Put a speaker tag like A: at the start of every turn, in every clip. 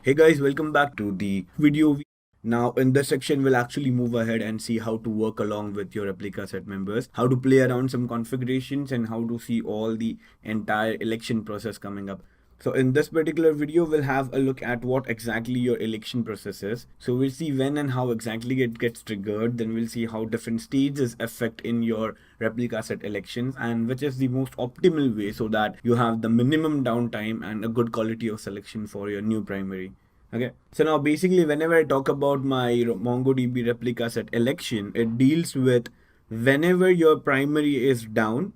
A: Hey guys, welcome back to the video. Now in this section, we'll actually move ahead and see how to work along with your replica set members, how to play around some configurations and how to see all the entire election process coming up. So in this particular video, we'll have a look at what exactly your election process is. So we'll see when and how exactly it gets triggered. Then we'll see how different stages affect in your replica set elections and which is the most optimal way so that you have the minimum downtime and a good quality of selection for your new primary. Okay, so now basically whenever I talk about my MongoDB replica set election, it deals with whenever your primary is down,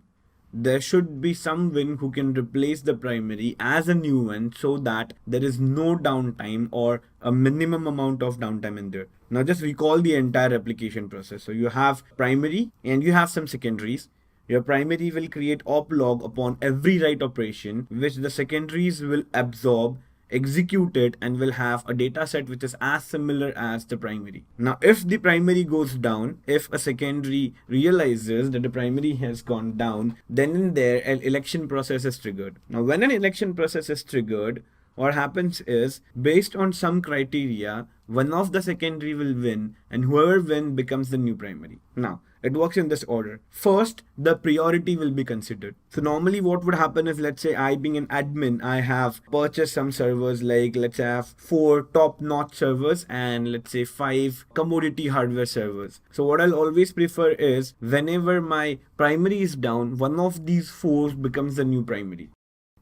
A: there should be someone who can replace the primary as a new one so that there is no downtime or a minimum amount of downtime in there. Now just recall the entire replication process. So you have primary and you have some secondaries. Your primary will create op log upon every write operation, which the secondaries will absorb, execute it, and will have a data set which is as similar as the primary. Now, if the primary goes down, if a secondary realizes that the primary has gone down, then in there an election process is triggered. Now, when an election process is triggered, what happens is based on some criteria, one of the secondary will win and whoever wins becomes the new primary. Now, it works in this order. First, the priority will be considered. So normally what would happen is, let's say I being an admin, I have purchased some servers, like let's say I have 4 top-notch servers and let's say 5 commodity hardware servers. So what I'll always prefer is whenever my primary is down, one of these 4 becomes the new primary.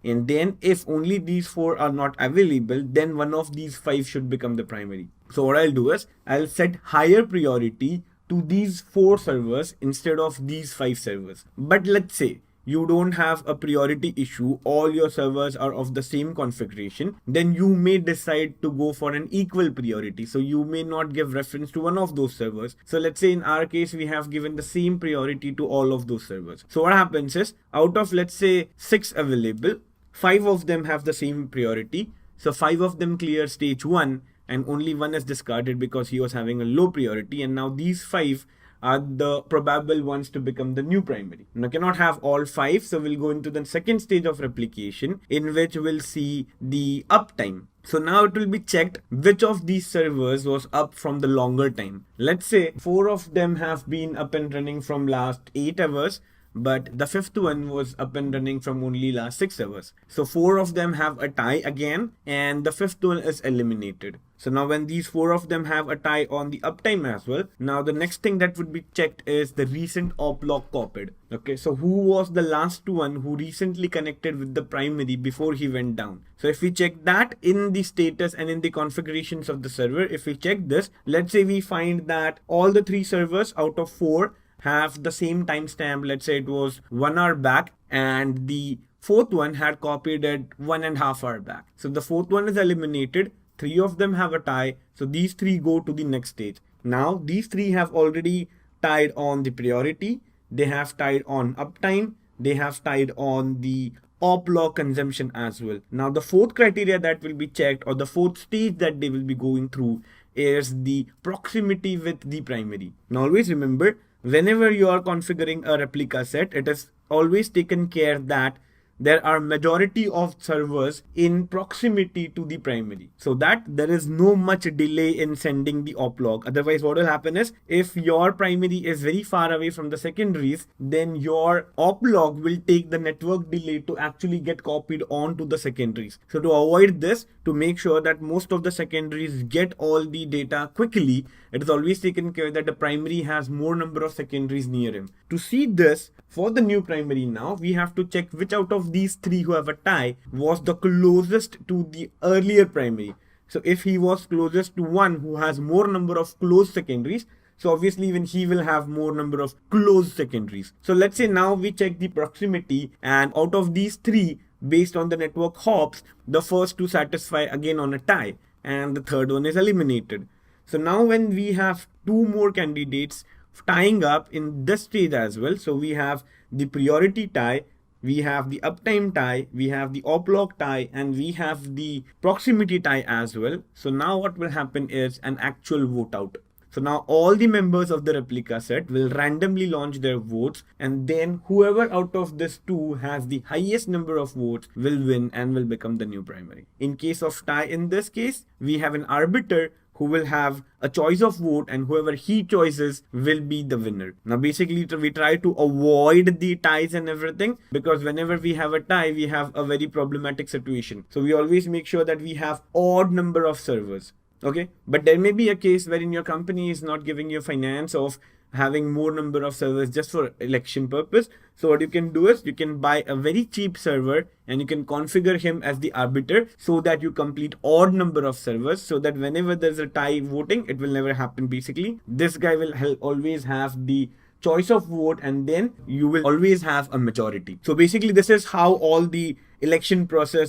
A: And then if only these 4 are not available, then one of these 5 should become the primary. So what I'll do is I'll set higher priority to these 4 servers instead of these 5 servers. But let's say you don't have a priority issue, all your servers are of the same configuration, then you may decide to go for an equal priority. So you may not give reference to one of those servers. So let's say in our case, we have given the same priority to all of those servers. So what happens is out of let's say 6 available, 5 of them have the same priority. So 5 of them clear stage 1 and only 1 is discarded because he was having a low priority, and now these 5 are the probable ones to become the new primary. Now cannot have all 5, so we'll go into the second stage of replication in which we'll see the uptime. So now it will be checked which of these servers was up from the longer time. Let's say 4 of them have been up and running from last 8 hours, but the 5th one was up and running from only last 6 hours. So 4 of them have a tie again and the 5th one is eliminated. So now when these 4 of them have a tie on the uptime as well, now the next thing that would be checked is the recent op log copied. Okay, so who was the last one who recently connected with the primary before he went down? So if we check that in the status and in the configurations of the server, if we check this, let's say we find that all the 3 servers out of 4 have the same timestamp. Let's say it was 1 hour back and the 4th one had copied it 1.5 hours back. So the 4th one is eliminated. 3 of them have a tie. So these 3 go to the next stage. Now these 3 have already tied on the priority. They have tied on uptime. They have tied on the op log consumption as well. Now the 4th criteria that will be checked, or the 4th stage that they will be going through, is the proximity with the primary. Now always remember, whenever you are configuring a replica set, it is always taken care that there are majority of servers in proximity to the primary so that there is no much delay in sending the op log. Otherwise, what will happen is if your primary is very far away from the secondaries, then your op log will take the network delay to actually get copied onto the secondaries. So to avoid this, to make sure that most of the secondaries get all the data quickly, it is always taken care that the primary has more number of secondaries near him. To see this, for the new primary now, we have to check which out of these 3 who have a tie was the closest to the earlier primary. So if he was closest to one who has more number of closed secondaries, so obviously even he will have more number of closed secondaries. So let's say now we check the proximity, and out of these 3, based on the network hops, the first 2 satisfy again on a tie and the 3rd one is eliminated. So now when we have 2 more candidates tying up in this stage as well, so we have the priority tie, we have the uptime tie, we have the op log tie, and we have the proximity tie as well. So now what will happen is an actual vote out. So now all the members of the replica set will randomly launch their votes, and then whoever out of this two has the highest number of votes will win and will become the new primary. In case of tie, in this case, we have an arbiter who will have a choice of vote, and whoever he chooses will be the winner. Now basically we try to avoid the ties and everything, because whenever we have a tie, we have a very problematic situation. So we always make sure that we have odd number of servers. Okay, but there may be a case wherein your company is not giving you finance of having more number of servers just for election purpose. So what you can do is you can buy a very cheap server and you can configure him as the arbiter so that you complete odd number of servers, so that whenever there's a tie voting, it will never happen. Basically, this guy will always have the choice of vote, and then you will always have a majority. So basically this is how all the election process